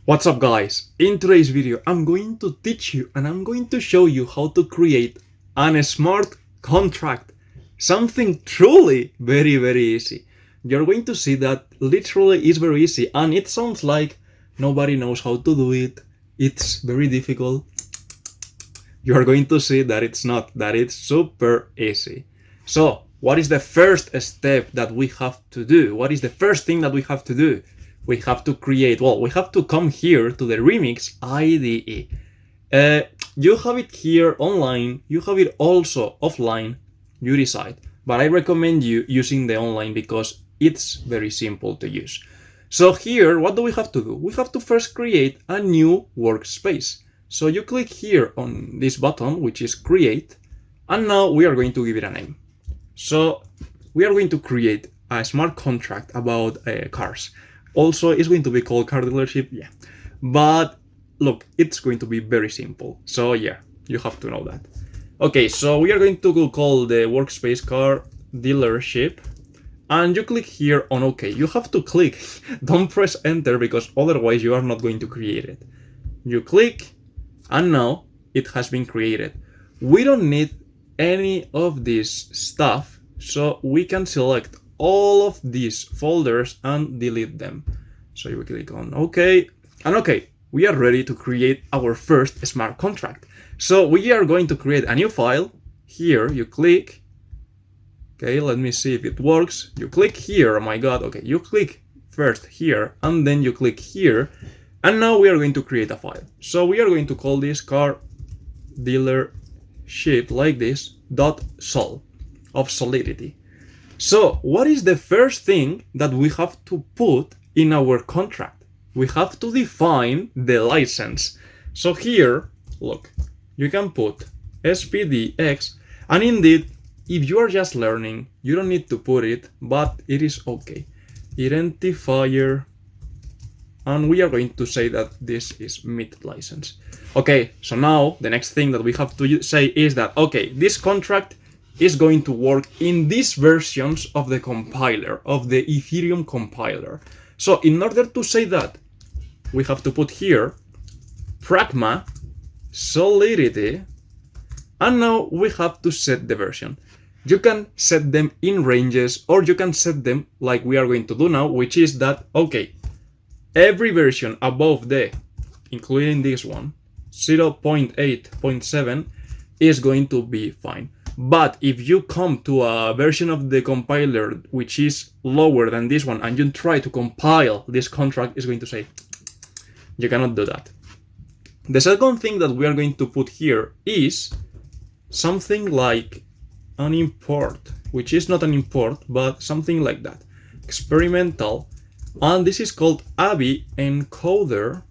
What's up guys? In today's video I'm going to teach you and I'm going to show you how to create a smart contract. Something truly very easy. You're going to see that literally is very easy and it sounds like nobody knows how to do it. It's very difficult. You are going to see that it's not, that it's super easy. So what is the first step that we have to do? What is the first thing that we have to do? We have to create, we have to come here to the Remix IDE. You have it here online, you have it also offline, you decide. But I recommend you using the online because it's very simple to use. So here, what do we have to do? We have to first create a new workspace. So you click here on this button, which is create, and now we are going to give it a name. So we are going to create a smart contract about cars. Also, it's going to be called car dealership, yeah. But look, it's going to be very simple. So yeah, you have to know that. Okay, so we are going to call the workspace car dealership. And you click here on OK. You have to click, don't press enter because otherwise you are not going to create it. You click, and now it has been created. We don't need any of this stuff, so we can select all of these folders and delete them. So you click on OK, and OK, we are ready to create our first smart contract. So we are going to create a new file. Here you click. Okay, let me see if it works. You click here, oh my god, okay, you click first here, and then you click here, and now we are going to create a file. So we are going to call this car dealership like this, .sol, of solidity. So what is the first thing that we have to put in our contract? We have to define the license. So here, look, you can put SPDX, and indeed, if you are just learning, you don't need to put it, but it is okay. Identifier, and we are going to say that this is mid license. Okay, so now the next thing that we have to say is that, okay, this contract is going to work in these versions of the compiler, of the Ethereum compiler. So in order to say that, we have to put here pragma solidity, and now we have to set the version. You can set them in ranges, or you can set them like we are going to do now, which is that, okay, every version above the, including this one, 0.8.7 is going to be fine. But if you come to a version of the compiler which is lower than this one and you try to compile this contract, is going to say, you cannot do that. The second thing that we are going to put here is something like an import, which is not an import, but something like that. Experimental, and this is called ABI encoder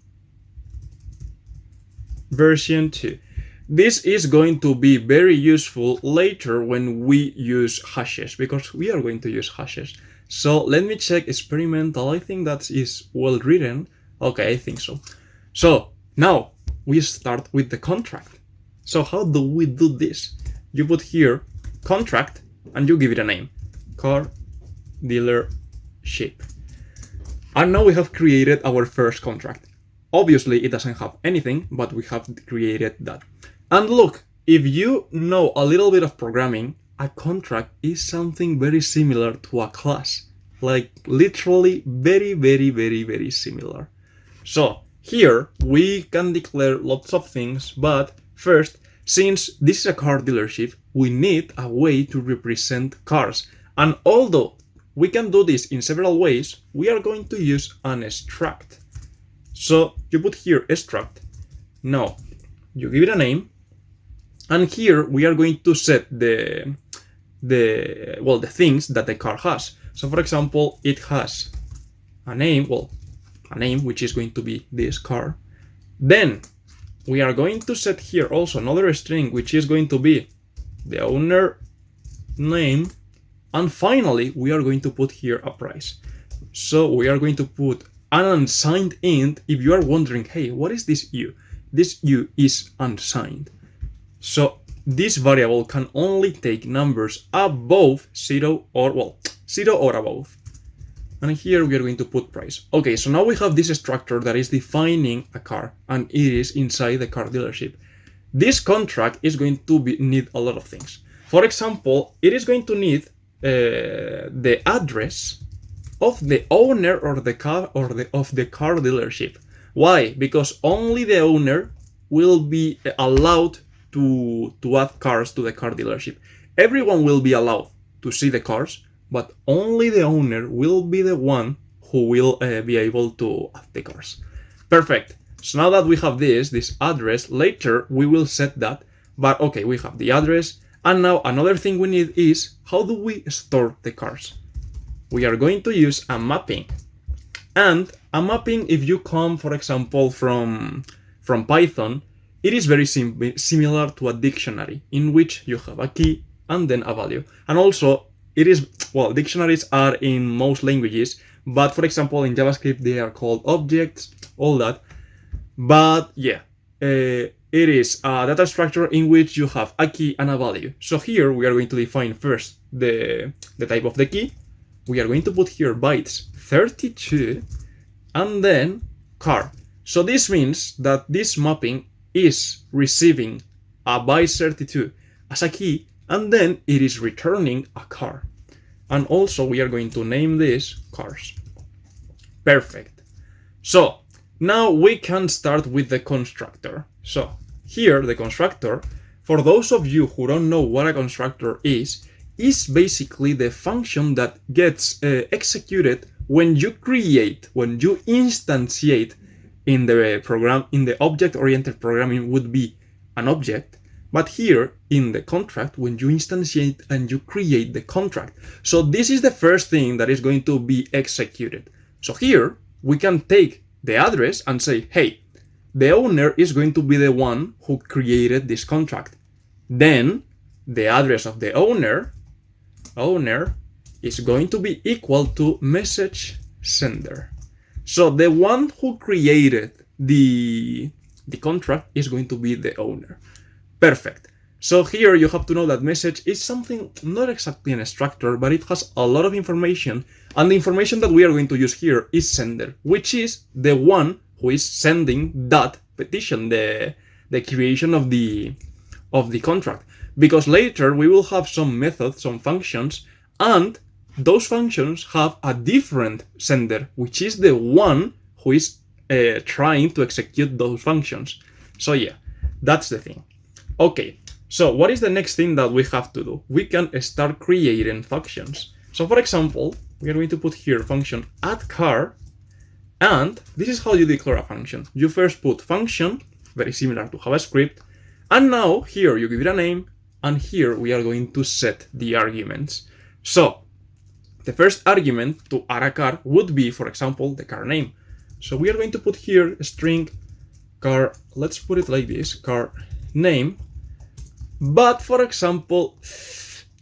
version 2. This is going to be very useful later when we use hashes, because we are going to use hashes. So let me check experimental. I think that is well written. Okay, I think so. So now we start with the contract. So how do we do this? You put here contract and you give it a name, car dealership. And now we have created our first contract. Obviously it doesn't have anything, but we have created that. And look, if you know a little bit of programming, a contract is something very similar to a class. Like literally very similar. So here we can declare lots of things, but first, since this is a car dealership, we need a way to represent cars. And although we can do this in several ways, we are going to use an struct. So you put here struct. Now you give it a name, and here we are going to set the things that the car has. So for example, it has a name, which is going to be this car. Then we are going to set here also another string, which is going to be the owner name. And finally, we are going to put here a price. So we are going to put an unsigned int. If you are wondering, hey, what is this u? This u is unsigned. So this variable can only take numbers above 0 or, 0 or above. and here we are going to put price. Okay, so now we have this structure that is defining a car, and it is inside the car dealership. This contract is going to need a lot of things. For example, it is going to need the address of the owner or the car of the car dealership. Why? Because only the owner will be allowed to add cars to the car dealership. Everyone will be allowed to see the cars, but only the owner will be the one who will be able to add the cars. Perfect. So now that we have this address, later we will set that. But okay, we have the address. And now another thing we need is, how do we store the cars? We are going to use a mapping. And a mapping, if you come, for example, from Python, it is very similar to a dictionary, in which you have a key and then a value. And also, it is, well, dictionaries are in most languages, but for example, in JavaScript, they are called objects, all that. But yeah, it is a data structure in which you have a key and a value. So here we are going to define first the type of the key. We are going to put here bytes 32 and then car. So this means that this mapping is receiving a byte 32 as a key, and then it is returning a car. And also we are going to name this cars. Perfect. So now we can start with the constructor. So here the constructor, for those of you who don't know what a constructor is basically the function that gets executed when you instantiate in the program, in the object-oriented programming would be an object, but here in the contract, when you instantiate and you create the contract. So this is the first thing that is going to be executed. So here we can take the address and say, hey, the owner is going to be the one who created this contract. Then the address of the owner is going to be equal to message sender. So the one who created the contract is going to be the owner. Perfect. So here you have to know that message is something not exactly an structure, but it has a lot of information. And the information that we are going to use here is sender, which is the one who is sending that petition, the creation of the contract. Because later we will have some methods, some functions, and those functions have a different sender, which is the one who is trying to execute those functions. So yeah, that's the thing. Okay, so what is the next thing that we have to do? We can start creating functions. So for example, we are going to put here function add car, and this is how you declare a function. You first put function, very similar to JavaScript, and now here you give it a name, and here we are going to set the arguments. So the first argument to add a car would be, for example, the car name. So we are going to put here a string car, let's put it like this, car name. But for example,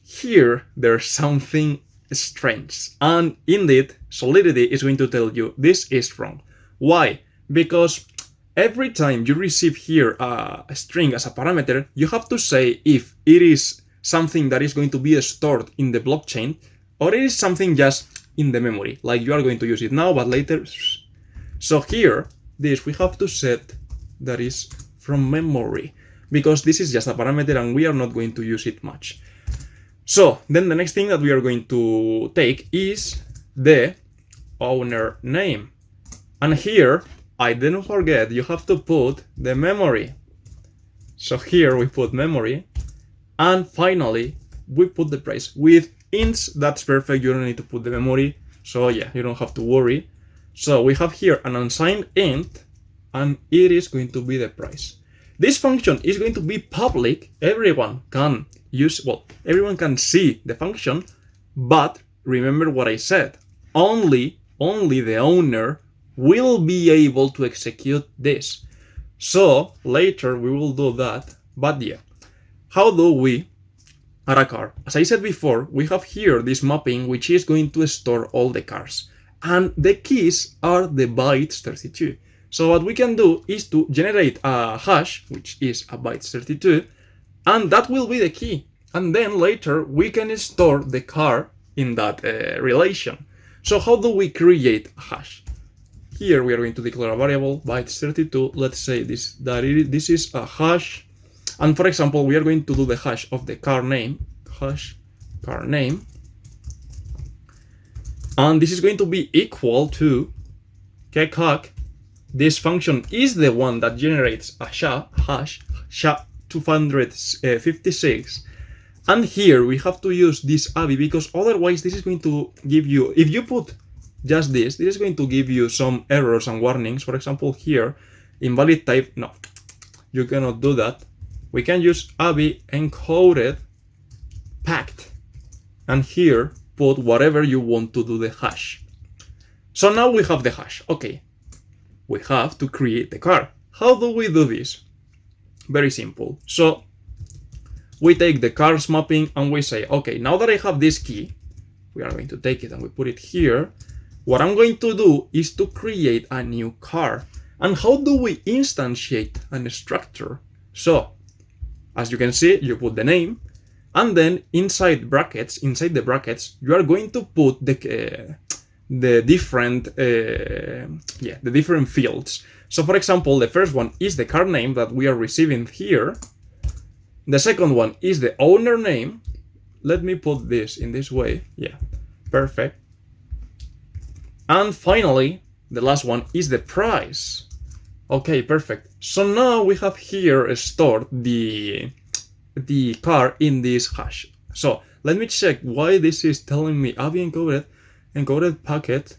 here there's something strange. And indeed, Solidity is going to tell you this is wrong. Why? Because every time you receive here a string as a parameter, you have to say if it is something that is going to be stored in the blockchain, or it is something just in the memory, like you are going to use it now, but later. So here, this we have to set that is from memory, because this is just a parameter and we are not going to use it much. So then the next thing that we are going to take is the owner name. And here, I didn't forget, you have to put the memory. So here we put memory. And finally, we put the price. With ints, that's perfect. You don't need to put the memory. So yeah, you don't have to worry. So we have here an unsigned int, and it is going to be the price. This function is going to be public. Everyone can use, well, everyone can see the function, but remember what I said. Only the owner will be able to execute this. So later we will do that. But yeah, how do we add a car? As I said before, we have here this mapping which is going to store all the cars. And the keys are the bytes 32. So what we can do is to generate a hash, which is a bytes 32, and that will be the key. And then later we can store the car in that relation. So how do we create a hash? Here we are going to declare a variable bytes32. Let's say this is a hash, and for example we are going to do the hash of the car name, hash car name, and this is going to be equal to kecak. This function is the one that generates a hash SHA-256, and here we have to use this ABI because otherwise this is going to give you, if you put just this is going to give you some errors and warnings. For example, here, invalid type, no, you cannot do that. We can use ABI encoded packed, and here put whatever you want to do the hash. So now we have the hash. Okay, we have to create the car. How do we do this? Very simple. So we take the cars mapping and we say, okay, now that I have this key, we are going to take it and we put it here. What I'm going to do is to create a new car. And how do we instantiate a structure? So, as you can see, you put the name, and then inside the brackets, you are going to put the different fields. So, for example, the first one is the car name that we are receiving here. The second one is the owner name. Let me put this in this way. Yeah, perfect. And finally, the last one is the price. Okay, perfect. So now we have here stored the car in this hash. So let me check why this is telling me ABI encoded packet.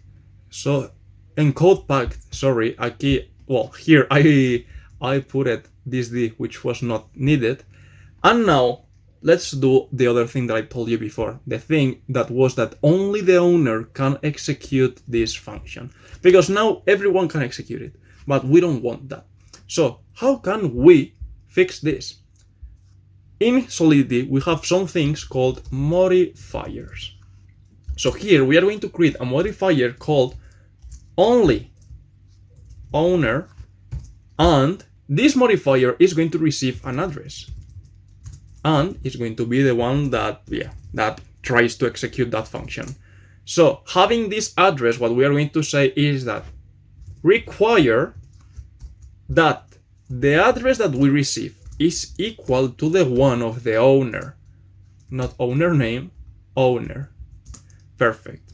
So encode packet, sorry, aquí, well, here I put it this D, which was not needed. And now let's do the other thing that I told you before. The thing that was that only the owner can execute this function. Because now everyone can execute it, but we don't want that. So how can we fix this? In Solidity, we have some things called modifiers. So here we are going to create a modifier called only owner, and this modifier is going to receive an address. And it's going to be the one that tries to execute that function. So having this address, what we are going to say is that require that the address that we receive is equal to the one of the owner, not owner name, owner. Perfect.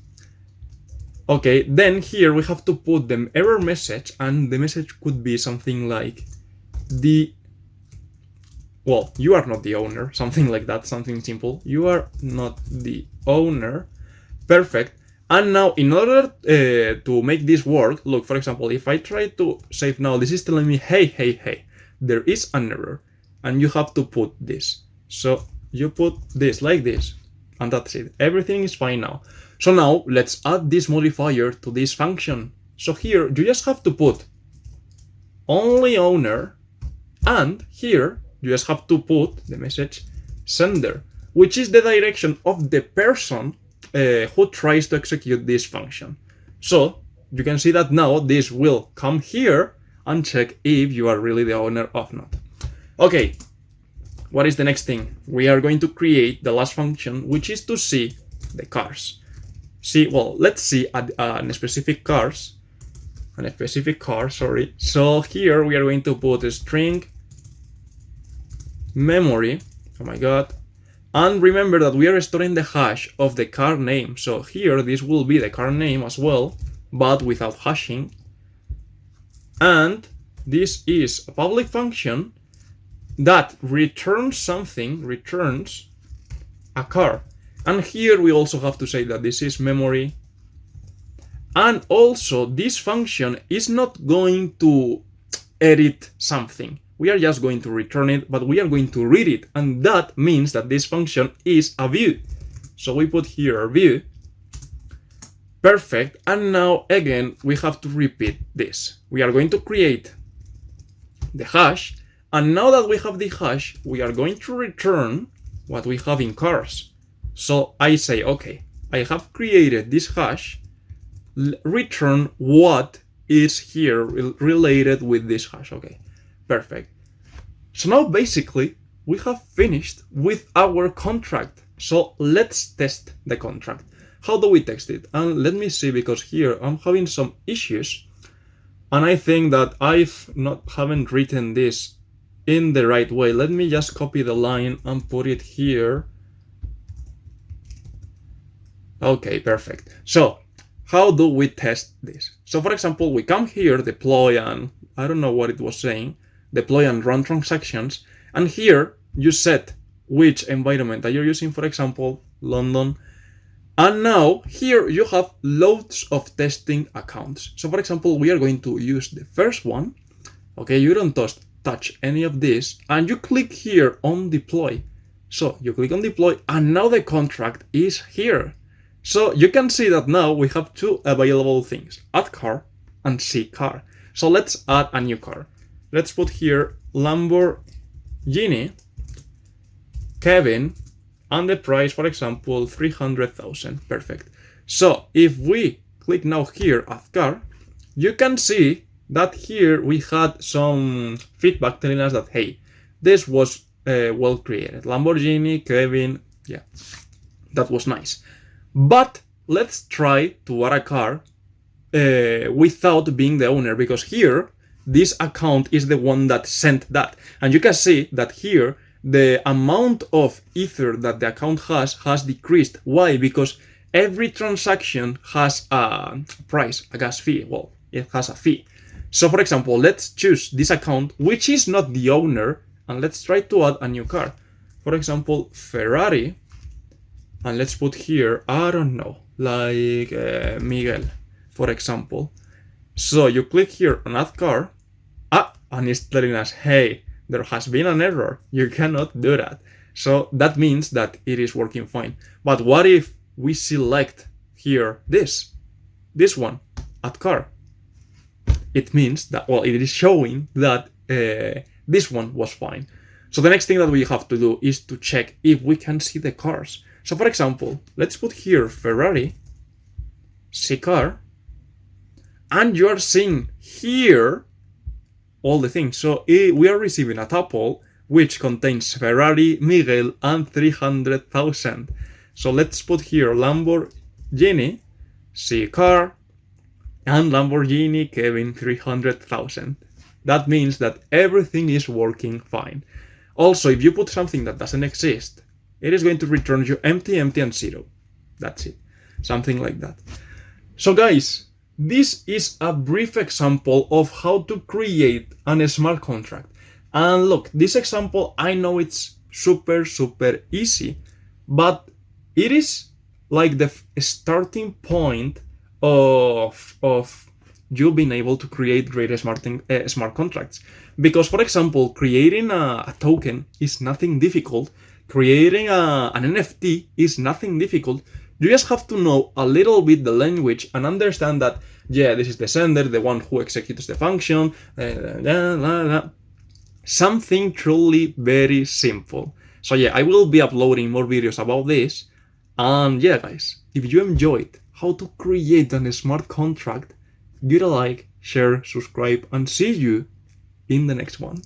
Okay, then here we have to put the error message, and the message could be something like well, you are not the owner, something like that, something simple. You are not the owner. Perfect. And now, in order to make this work, look, for example, if I try to save now, this is telling me, hey, there is an error, and you have to put this. So you put this like this, and that's it. Everything is fine now. So now, let's add this modifier to this function. So here, you just have to put only owner, and here, you just have to put the message sender, which is the direction of the person who tries to execute this function. So you can see that now this will come here and check if you are really the owner or not. Okay, what is the next thing? We are going to create the last function, which is to see the cars. Let's see a specific car, sorry. So here we are going to put a string memory, oh my god, and remember that we are storing the hash of the car name. So here this will be the car name as well, but without hashing, and this is a public function that returns a car. And here we also have to say that this is memory, and also this function is not going to edit something. We are just going to return it, but we are going to read it, and that means that this function is a view. So we put here a view. Perfect. And now again we have to repeat this. We are going to create the hash, and now that we have the hash, we are going to return what we have in cars. So I say, okay, I have created this hash, return what is here related with this hash. Okay, perfect. So now basically we have finished with our contract. So let's test the contract. how do we test it? And let me see, because here I'm having some issues, and I think that haven't written this in the right way. Let me just copy the line and put it here. Okay, perfect. So how do we test this? So for example, we come here, deploy, and I don't know what it was saying, deploy and run transactions. And here you set which environment that you're using, for example, London. And now here you have loads of testing accounts. So for example, we are going to use the first one. Okay, you don't touch any of this, and you click here on deploy. So you click on deploy, and now the contract is here. So you can see that now we have two available things, add car and see car. So let's add a new car. Let's put here Lamborghini Kevin, and the price, for example, 300,000. Perfect. So if we click now here add car, you can see that here we had some feedback telling us that, hey, this was well created. Lamborghini Kevin, yeah, that was nice. But let's try to add a car without being the owner, because here this account is the one that sent that, and you can see that here the amount of Ether that the account has decreased. Why? Because every transaction has a price, a gas fee. Well, it has a fee. So for example, let's choose this account which is not the owner, and let's try to add a new car. For example, Ferrari, and let's put here, I don't know, like Miguel, for example. So you click here on add car, and it's telling us, hey, there has been an error, you cannot do that. So that means that it is working fine. But what if we select here this one, add car? It means that, well, it is showing that this one was fine. So the next thing that we have to do is to check if we can see the cars. So for example, let's put here Ferrari, see car, and you are seeing here all the things. So we are receiving a tuple which contains Ferrari, Miguel, and 300,000. So let's put here Lamborghini, see car, and Lamborghini Kevin 300,000. That means that everything is working fine. Also, if you put something that doesn't exist, it is going to return you empty, empty, and zero. That's it. Something like that. So guys, this is a brief example of how to create a smart contract. And look, this example, I know it's super easy, but it is like the starting point of you being able to create great smart contracts. Because for example, creating a token is nothing difficult. Creating an NFT is nothing difficult. You just have to know a little bit the language and understand that, yeah, this is the sender, the one who executes the function, something truly very simple. So yeah, I will be uploading more videos about this. And yeah, guys, if you enjoyed how to create a smart contract, give it a like, share, subscribe, and see you in the next one.